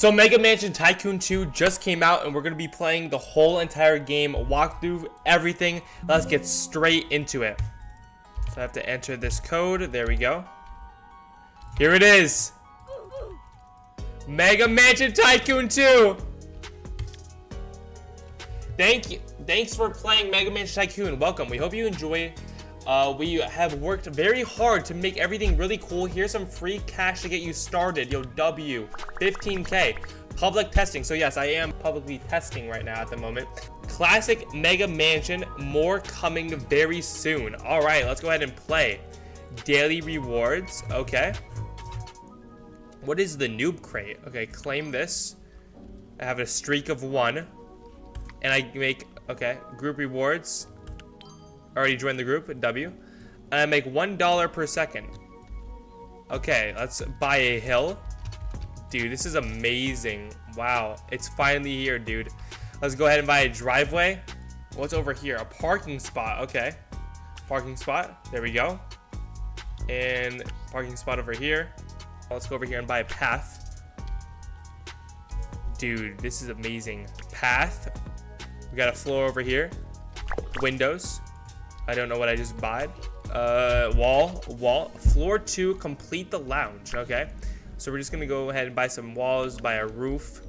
So Mega Mansion Tycoon 2 just came out and we're going to be playing the whole entire game, walk through everything. Let's get straight into it. So I have to enter this code. There we go. Here it is. Mega Mansion Tycoon 2. Thanks for playing Mega Mansion Tycoon. Welcome. We hope you enjoy. We have worked very hard to make everything really cool. Here's some free cash to get you started. Yo, W, 15K. Public testing. So yes, I am publicly testing right now at the moment. Classic Mega Mansion. More coming very soon. All right, let's go ahead and play. Daily rewards. Okay. What is the noob crate? Okay, claim this. I have a streak of 1. And I make, okay, group rewards. Already joined the group, W. And I make $1 per second. Okay, let's buy a hill. Dude, this is amazing. Wow, it's finally here, dude. Let's go ahead and buy a driveway. What's over here? A parking spot, okay. Parking spot, there we go. And parking spot over here. Let's go over here and buy a path. Dude, this is amazing. Path. We got a floor over here. Windows. I don't know what I just bought. Wall. Floor 2, complete the lounge. Okay. So we're just going to go ahead and buy some walls, buy a roof,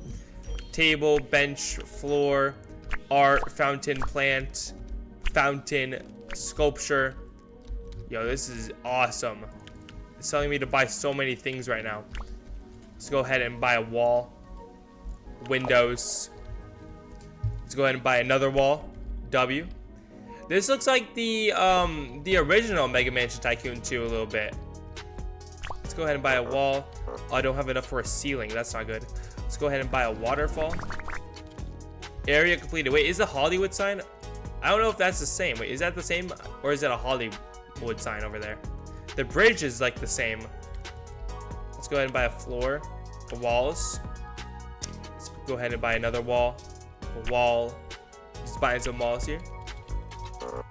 table, bench, floor, art, fountain, plant, fountain, sculpture. Yo, this is awesome. It's telling me to buy so many things right now. Let's go ahead and buy a wall, windows. Let's go ahead and buy another wall, W. This looks like the original Mega Mansion Tycoon 2 a little bit. Let's go ahead and buy a wall. Oh, I don't have enough for a ceiling. That's not good. Let's go ahead and buy a waterfall. Area completed. Wait, is the Hollywood sign? I don't know if that's the same. Wait, is that the same? Or is that a Hollywood sign over there? The bridge is like the same. Let's go ahead and buy a floor. The walls. Let's go ahead and buy another wall. A wall. Just buying some walls here.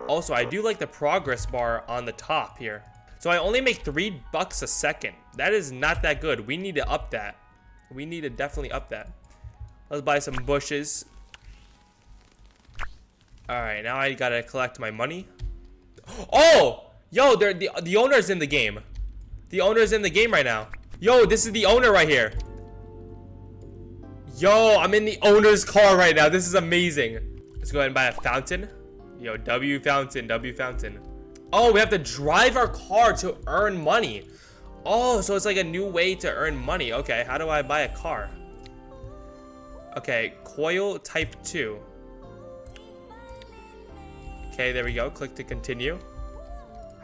Also, I do like the progress bar on the top here. So I only make $3 a second. That is not that good. We need to up that. We need to definitely up that. Let's buy some bushes. All right, now I gotta collect my money. Oh, yo, the owner's in the game. The owner's in the game right now. Yo, this is the owner right here. Yo, I'm in the owner's car right now. This is amazing. Let's go ahead and buy a fountain. Yo, W fountain, W fountain. Oh, we have to drive our car to earn money. Oh, so it's like a new way to earn money. Okay, how do I buy a car? Okay, coil type 2. Okay, there we go. Click to continue.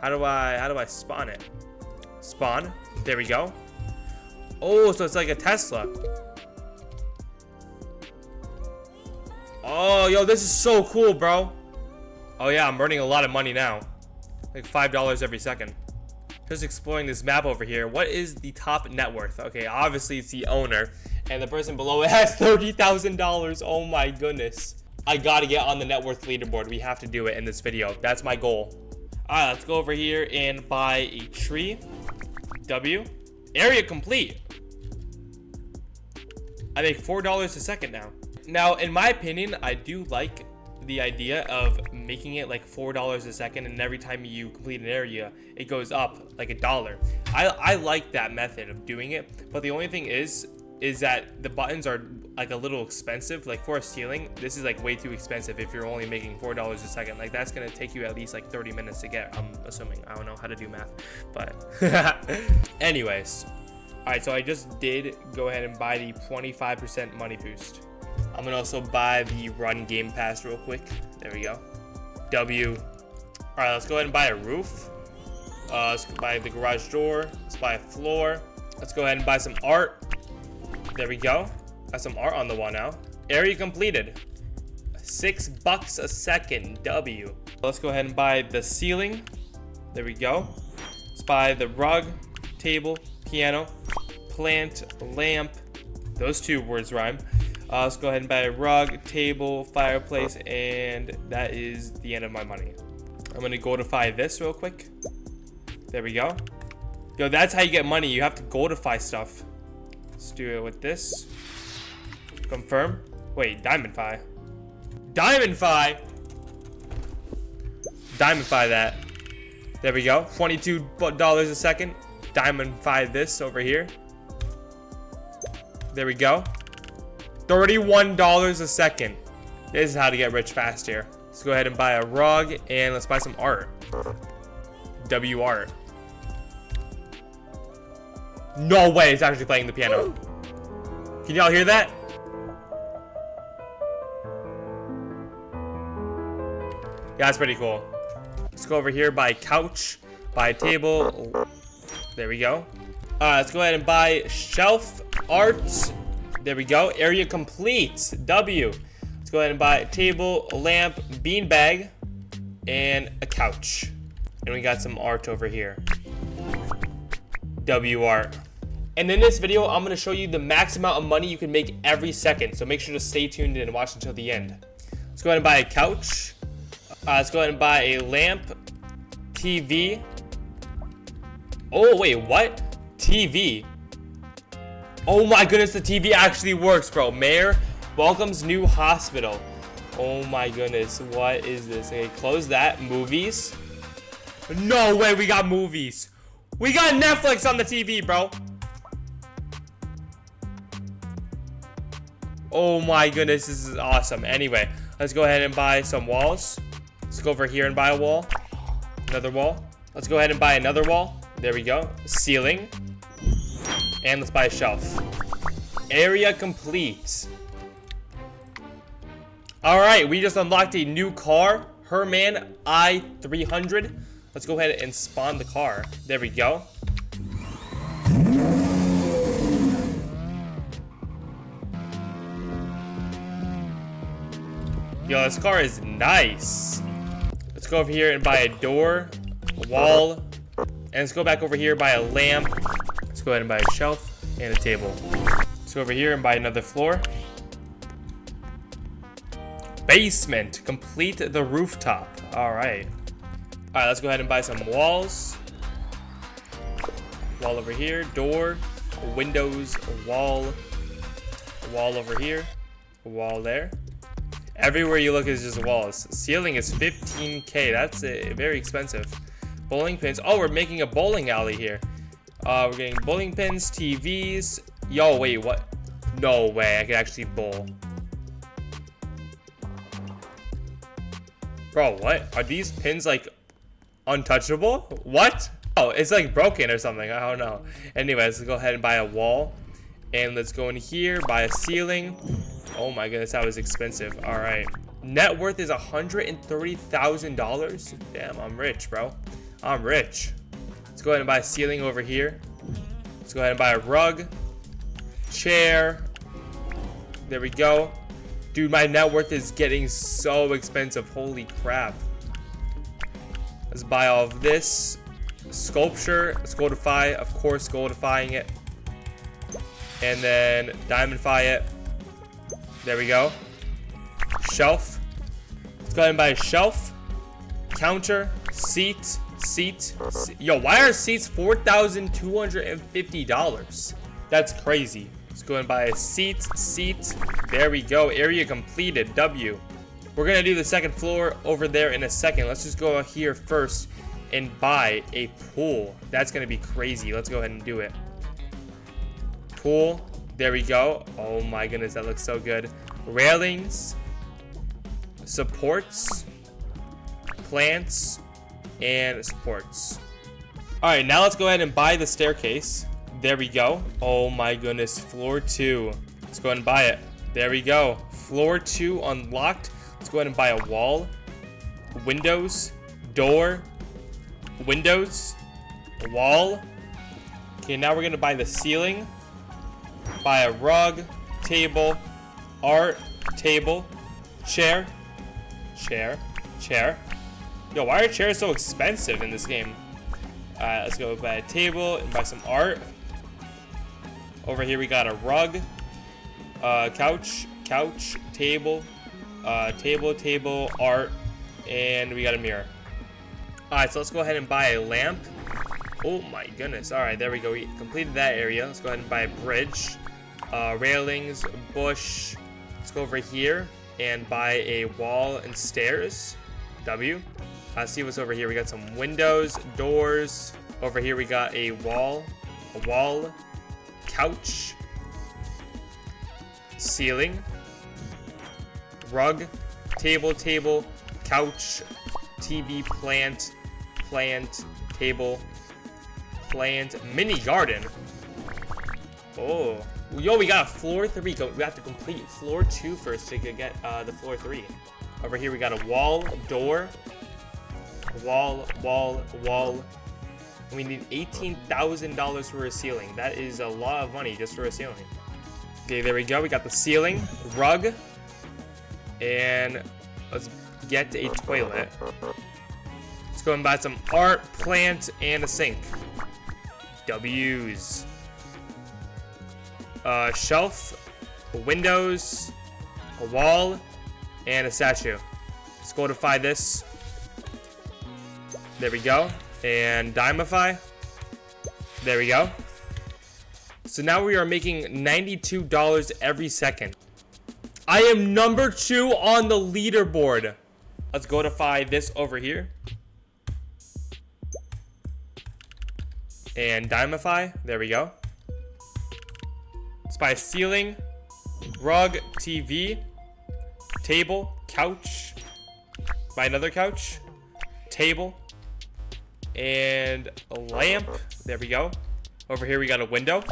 How do I spawn it? Spawn. There we go. Oh, so it's like a Tesla. Oh, yo, this is so cool, bro. Oh yeah, I'm earning a lot of money now. Like $5 every second. Just exploring this map over here. What is the top net worth? Okay, obviously it's the owner. And the person below it has $30,000. Oh my goodness. I gotta get on the net worth leaderboard. We have to do it in this video. That's my goal. Alright, let's go over here and buy a tree. W. Area complete. I make $4 a second now. Now, in my opinion, I do like the idea of making it like $4 a second, and every time you complete an area it goes up like $1. I like that method of doing it, but the only thing is that the buttons are like a little expensive. Like for a ceiling, this is like way too expensive if you're only making $4 a second. Like that's gonna take you at least like 30 minutes to get. I'm assuming. I don't know how to do math, but anyways. All right, so I just did go ahead and buy the 25% money boost. I'm gonna also buy the run game pass real quick. There we go. W. All right, let's go ahead and buy a roof. Let's buy the garage door. Let's buy a floor. Let's go ahead and buy some art. There we go. Got some art on the wall now. Area completed. $6 a second. W. Let's go ahead and buy the ceiling. There we go. Let's buy the rug, table, piano, plant, lamp. Those two words rhyme. Let's go ahead and buy a rug, table, fireplace, and that is the end of my money. I'm gonna goldify this real quick. There we go. Yo, that's how you get money. You have to goldify stuff. Let's do it with this. Confirm. Wait, Diamondfy. Diamondfy. Diamondfy that. There we go. $22 a second. Diamondfy this over here. There we go. $31 a second. This is how to get rich fast here. Let's go ahead and buy a rug and let's buy some art. W art. No way it's actually playing the piano. Can y'all hear that? Yeah, that's pretty cool. Let's go over here, buy a couch, buy a table. There we go. Let's go ahead and buy shelf art. There we go. Area complete. W. Let's go ahead and buy a table, a lamp, beanbag, and a couch. And we got some art over here. W art. And in this video, I'm going to show you the max amount of money you can make every second. So make sure to stay tuned and watch until the end. Let's go ahead and buy a couch. Let's go ahead and buy a lamp, TV. Oh, wait, what? TV. Oh my goodness, the TV actually works, bro. Mayor welcomes new hospital. Oh my goodness, what is this? Okay, close that. Movies. No way, we got movies. We got Netflix on the TV, bro. Oh my goodness, this is awesome. Anyway, let's go ahead and buy some walls. Let's go over here and buy a wall. Another wall. Let's go ahead and buy another wall. There we go. Ceiling. And let's buy a shelf. Area complete. Alright, we just unlocked a new car. Herman i300. Let's go ahead and spawn the car. There we go. Yo, this car is nice. Let's go over here and buy a door, a wall, and let's go back over here, buy a lamp. Let's go ahead and buy a shelf and a table. Let's go over here and buy another floor. Basement, complete the rooftop. All right. All right, let's go ahead and buy some walls. Wall over here, door, windows, a wall over here, a wall there. Everywhere you look is just walls. Ceiling is 15K. That's very expensive. Bowling pins. Oh, we're making a bowling alley here. We're getting bowling pins, TVs. Yo, wait, what? No way, I can actually bowl. Bro, what? Are these pins like untouchable? What? Oh, it's like broken or something. I don't know. Anyways, let's go ahead and buy a wall. And let's go in here, buy a ceiling. Oh my goodness, that was expensive. All right. Net worth is $130,000. Damn, I'm rich, bro. I'm rich. Let's go ahead and buy a ceiling over here. Let's go ahead and buy a rug. Chair. There we go. Dude, my net worth is getting so expensive. Holy crap. Let's buy all of this. Sculpture. Let's goldify. Of course, goldifying it. And then diamondfy it. There we go. Shelf. Let's go ahead and buy a shelf. Counter. Seat. Yo, why are seats $4,250? That's crazy. Let's go ahead and buy a seat. There we go. Area completed. W. We're going to do the second floor over there in a second. Let's just go out here first and buy a pool. That's going to be crazy. Let's go ahead and do it. Pool. There we go. Oh my goodness, that looks so good. Railings, supports, plants, and supports. All right, now let's go ahead and buy the staircase. There we go. Oh my goodness, floor 2. Let's go ahead and buy it. There we go. Floor 2 unlocked. Let's go ahead and buy a wall, windows, door, windows, a wall. Okay, now we're gonna buy the ceiling. Buy a rug, table, art, table, chair. Yo, why are chairs so expensive in this game? Let's go buy a table and buy some art. Over here we got a rug, couch, table, table, art, and we got a mirror. Alright, so let's go ahead and buy a lamp. Oh my goodness. Alright, there we go. We completed that area. Let's go ahead and buy a bridge. Railings, bush. Let's go over here and buy a wall and stairs. W. See what's over here. We got some windows, doors. Over here we got a wall, couch, ceiling, rug, table, couch, TV, plant, table, plant, mini garden. Oh, yo, we got a floor 3. We have to complete floor 2 first to get the floor 3. Over here we got a wall, door, wall. We need $18,000 for a ceiling. That is a lot of money just for a ceiling. Okay, there we go. We got the ceiling, rug, and let's get a toilet. Let's go and buy some art, plant, and a sink. W's. Shelf, windows, a wall, and a statue. Let's codify this. There we go. And Dimify. There we go. So now we are making $92 every second. I am number 2 on the leaderboard. Let's codify this over here. And Dimify. There we go. Let's buy a ceiling, rug, TV, table, couch. Buy another couch, table, and a lamp. There we go. Over here we got a window.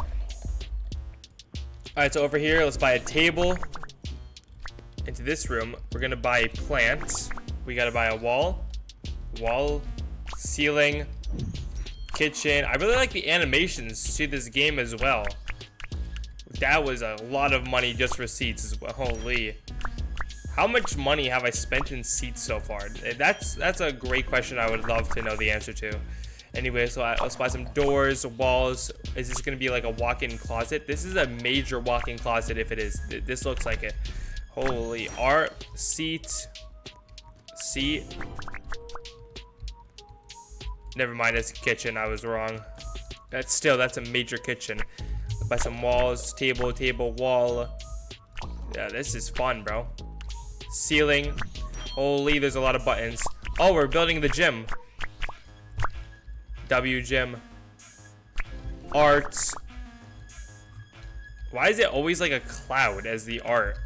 Alright, so over here let's buy a table. Into this room we're gonna buy a plant. We gotta buy a wall, ceiling, kitchen. I really like the animations to this game as well. That was a lot of money just for seats as well. Holy. How much money have I spent in seats so far? That's a great question I would love to know the answer to. Anyway, so let's buy some doors, walls. Is this going to be like a walk-in closet? This is a major walk-in closet if it is. This looks like it. Holy. Art, seat. Never mind, it's a kitchen. I was wrong. That's a major kitchen. Buy some walls, table, wall. Yeah, this is fun, bro. Ceiling. Holy, there's a lot of buttons. Oh, we're building the gym. W gym. Arts. Why is it always like a cloud as the art?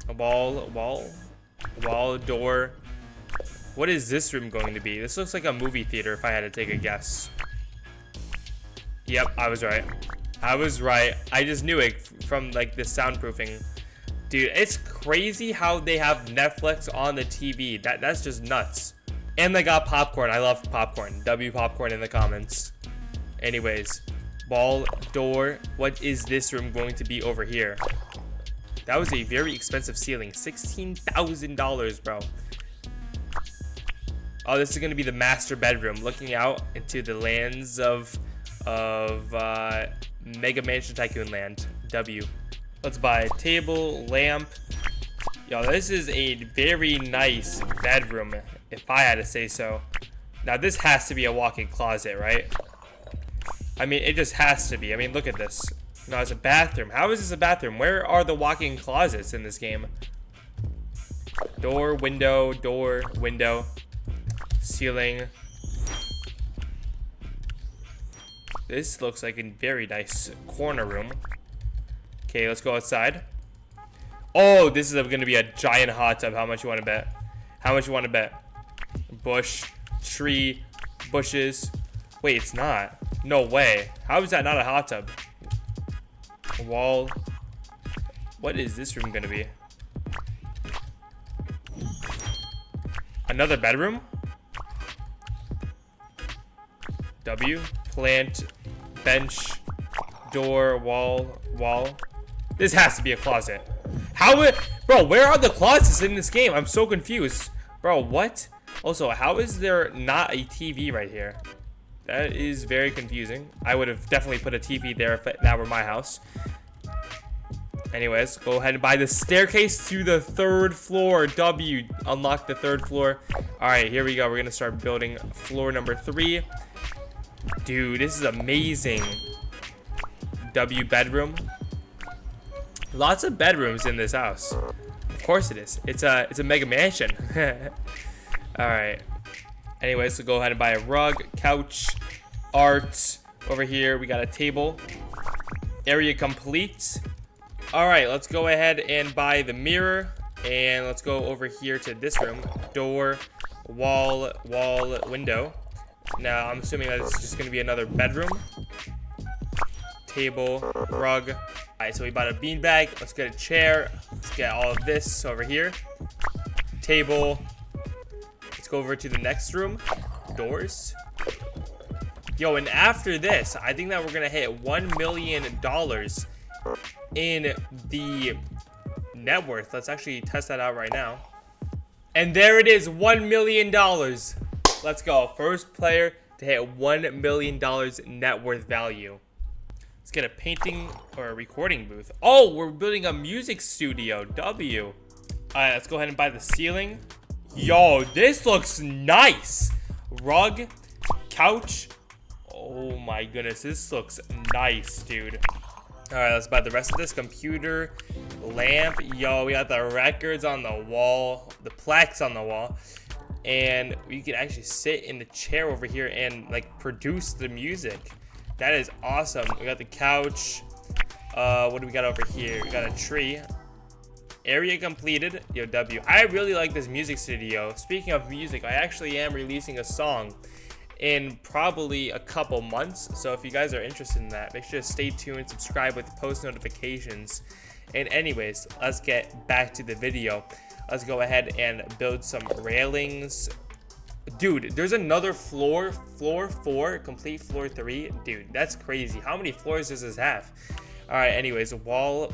A wall, door. What is this room going to be? This looks like a movie theater if I had to take a guess. Yep, I was right. I just knew it from like the soundproofing. Dude, it's crazy how they have Netflix on the TV. That's just nuts. And they got popcorn. I love popcorn. W popcorn in the comments. Anyways, ball, door. What is this room going to be over here? That was a very expensive ceiling. $16,000, bro. Oh, this is going to be the master bedroom. Looking out into the lands of Mega Mansion Tycoon land. W. Let's buy a table, lamp. Yo, this is a very nice bedroom, if I had to say so. Now, this has to be a walk-in closet, right? I mean, it just has to be. I mean, look at this. No, it's a bathroom. How is this a bathroom? Where are the walk-in closets in this game? Door, window, ceiling. This looks like a very nice corner room. Okay, let's go outside. Oh, this is going to be a giant hot tub. How much you want to bet? How much you want to bet? Bush, tree, bushes. Wait, it's not. No way. How is that not a hot tub? A wall. What is this room going to be? Another bedroom? W. Plant, bench, door, wall. This has to be a closet. Bro, where are the closets in this game? I'm so confused. Bro, what? Also, how is there not a TV right here? That is very confusing. I would have definitely put a TV there if that were my house. Anyways, go ahead and buy the staircase to the 3rd floor. W, unlock the 3rd floor. All right, here we go. We're going to start building floor number 3. Dude, this is amazing. W bedroom. Lots of bedrooms in this house. Of course it is. It's a mega mansion. All right. Anyways, so go ahead and buy a rug, couch, art. Over here, we got a table. Area complete. All right, let's go ahead and buy the mirror. And let's go over here to this room. Door, wall, window. Now, I'm assuming that it's just going to be another bedroom. Table, rug. All right, so we bought a beanbag. Let's get a chair. Let's get all of this over here. Table. Let's go over to the next room. Doors. Yo, and after this, I think that we're going to hit $1 million in the net worth. Let's actually test that out right now. And there it is, $1 million. Let's go. First player to hit $1 million net worth value. Let's get a painting or a recording booth. Oh, we're building a music studio. W. All right, let's go ahead and buy the ceiling. Yo, this looks nice. Rug, couch. Oh my goodness, this looks nice, dude. All right, let's buy the rest of this. Computer, lamp. Yo, we got the records on the wall, the plaques on the wall. And we can actually sit in the chair over here and like produce the music. That is awesome. We got the couch. What do we got over here? We got a tree. Area completed. Yo, W. I really like this music studio. Speaking of music, I actually am releasing a song in probably a couple months. So if you guys are interested in that, make sure to stay tuned, subscribe with post notifications. And anyways, let's get back to the video. Let's go ahead and build some railings. Dude, there's another floor 4, complete floor 3. Dude, that's crazy. How many floors does this have? All right, anyways, a wall.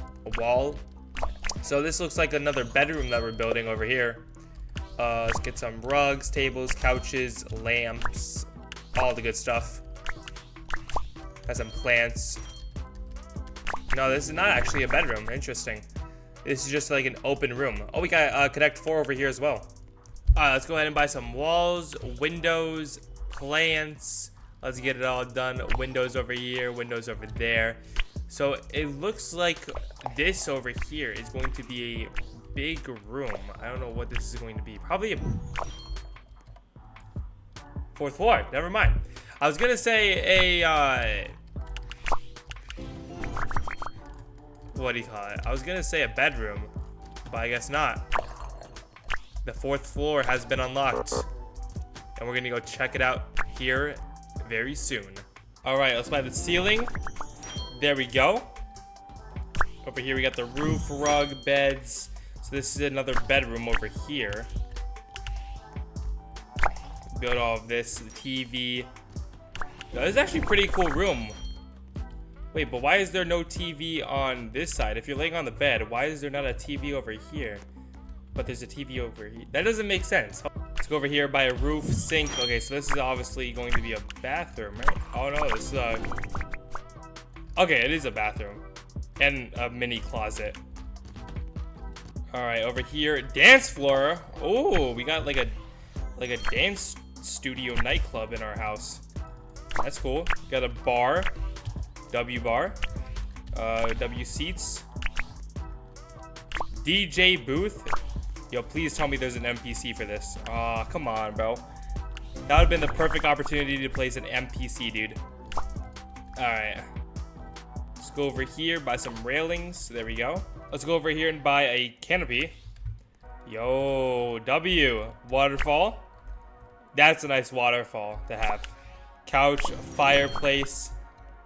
So this looks like another bedroom that we're building over here. Let's get some rugs, tables, couches, lamps, all the good stuff. Got some plants. No, this is not actually a bedroom. Interesting. This is just like an open room. Oh, we got Connect 4 over here as well. Let's go ahead and buy some walls, windows, plants. Let's get it all done. Windows over here, windows over there. So it looks like this over here is going to be a big room. I don't know what this is going to be. Probably a 4th floor. Never mind. I was gonna say a what do you call it? I was gonna say a bedroom, but I guess not. The 4th floor has been unlocked, and we're gonna go check it out here very soon. All right, let's buy the ceiling. There we go. Over here we got the roof, rug, beds. So this is another bedroom over here. Build all of this, the TV. Now, this is actually a pretty cool room. Wait, but why is there no TV on this side? If you're laying on the bed, why is there not a TV over here? But there's a TV over here. That doesn't make sense. Let's go over here, buy a roof, sink. Okay, so this is obviously going to be a bathroom, right? Oh no, this is a... Okay, it is a bathroom. And a mini closet. Alright, over here, dance floor. Oh, we got like a dance studio nightclub in our house. That's cool. Got a bar. W bar. W seats. DJ booth. Yo, please tell me there's an NPC for this. Aw, come on, bro. That would have been the perfect opportunity to place an NPC, dude. Alright. Let's go over here, buy some railings. There we go. Let's go over here and buy a canopy. Yo, W. Waterfall. That's a nice waterfall to have. Couch, fireplace.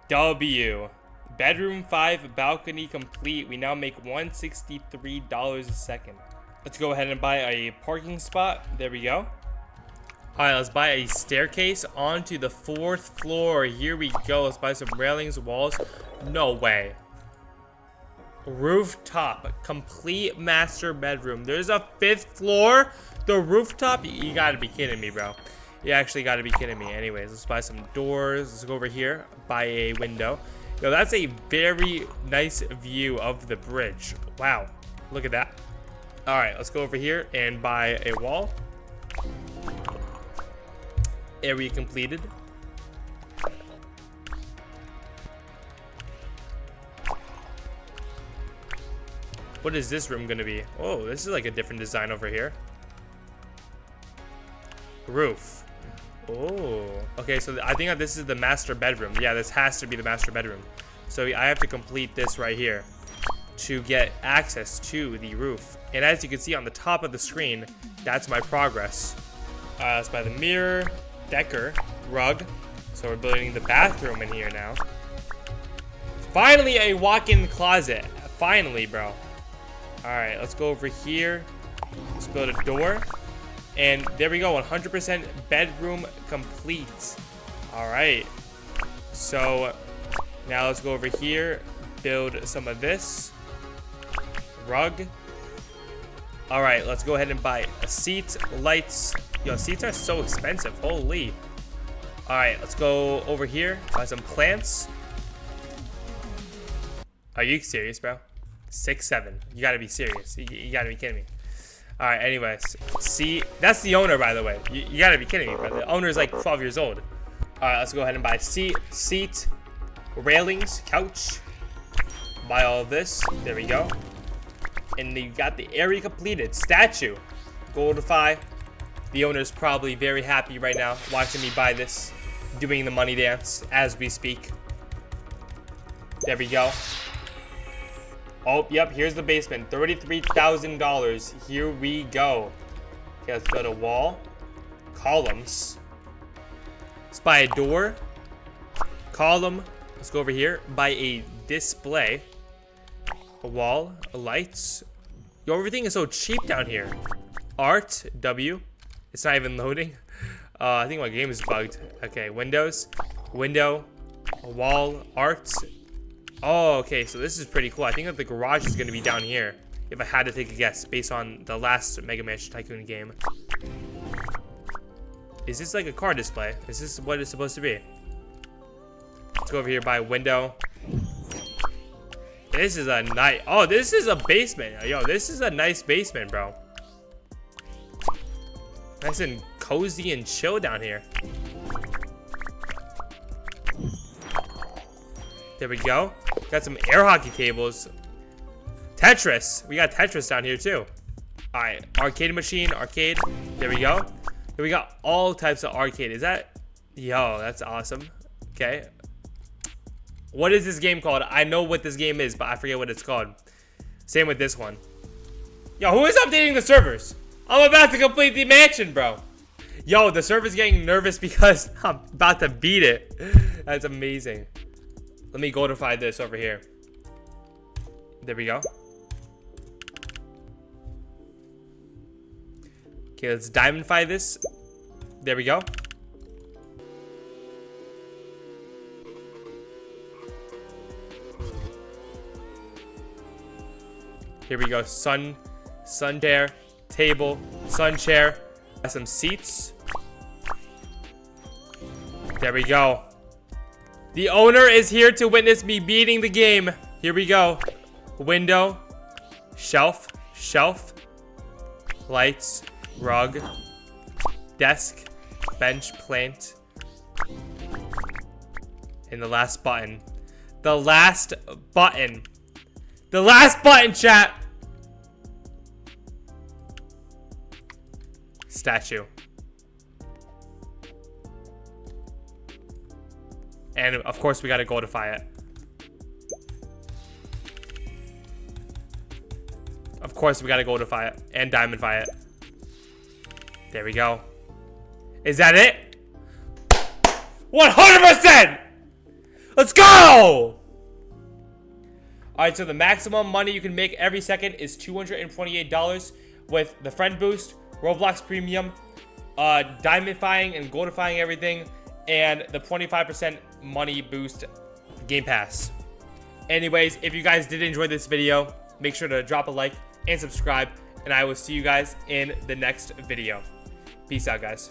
W. Bedroom 5, balcony complete. We now make $163 a second. Let's go ahead and buy a parking spot. There we go. All right, let's buy a staircase onto the 4th floor. Here we go. Let's buy some railings, walls. No way. Rooftop, complete master bedroom. There's a 5th floor. The rooftop? You gotta be kidding me, bro. You actually gotta be kidding me. Anyways, let's buy some doors. Let's go over here, buy a window. Yo, that's a very nice view of the bridge. Wow, look at that. All right, let's go over here and buy a wall. Area completed. What is this room gonna be? Oh, this is like a different design over here. Roof. Oh, okay, so I think that this is the master bedroom. Yeah, this has to be the master bedroom. So I have to complete this right here to get access to the roof. And as you can see on the top of the screen, that's my progress. Let's buy the mirror, Decker, rug. So we're building the bathroom in here now. Finally, a walk-in closet. Finally, bro. All right, let's go over here. Let's build a door. And there we go, 100% bedroom complete. All right. So now let's go over here, build some of this. Rug. All right, let's go ahead and buy a seat, lights. Yo, seats are so expensive, holy. All right, let's go over here, buy some plants. Are you serious, bro? 6'7". You gotta be serious. You gotta be kidding me. All right, anyways. See, that's the owner, by the way. You gotta be kidding me, bro. The owner is like 12 years old. All right, let's go ahead and buy seat, railings, couch. Buy all of this. There we go. And you got the area completed. Statue. Goldify. The owner's probably very happy right now watching me buy this, doing the money dance as we speak. There we go. Oh, yep, here's the basement. $33,000. Here we go. Okay, let's build a wall. Columns. Let's buy a door. Column. Let's go over here. Buy a display. A wall. Lights. Yo, everything is so cheap down here. Art. W. It's not even loading. I think my game is bugged. Okay, windows. Window. A wall. Art. Oh, okay, so this is pretty cool. I think that the garage is going to be down here, if I had to take a guess, based on the last Mega Mansion Tycoon game. Is this like a car display? Is this what it's supposed to be? Let's go over here by window. This is a nice... Oh, this is a basement. Yo, this is a nice basement, bro. Nice and cozy and chill down here. There we go. Got some air hockey tables. Tetris. We got Tetris down here too. All right, arcade machine, arcade. There we go. Here we got all types of arcade. Is that? Yo, that's awesome. Okay. What is this game called? I know what this game is, but I forget what it's called. Same with this one. Yo, who is updating the servers? I'm about to complete the mansion, bro. Yo, the server's getting nervous because I'm about to beat it. That's amazing. Let me goldify this over here. There we go. Okay, let's diamondify this. There we go. Here we go. Sun chair, table, sun chair. Got some seats. There we go. The owner is here to witness me beating the game. Here we go. Window, shelf, lights, rug, desk, bench, plant, and the last button. The last button. The last button, chat. Statue. And of course we gotta goldify it. Of course we gotta goldify it and diamondify it. There we go. Is that it? 100%! Let's go! Alright, so the maximum money you can make every second is $228 with the friend boost, Roblox Premium, diamondifying and goldifying everything, and the 25% money boost Game Pass. Anyways, if you guys did enjoy this video, make sure to drop a like and subscribe, and I will see you guys in the next video. Peace out, guys.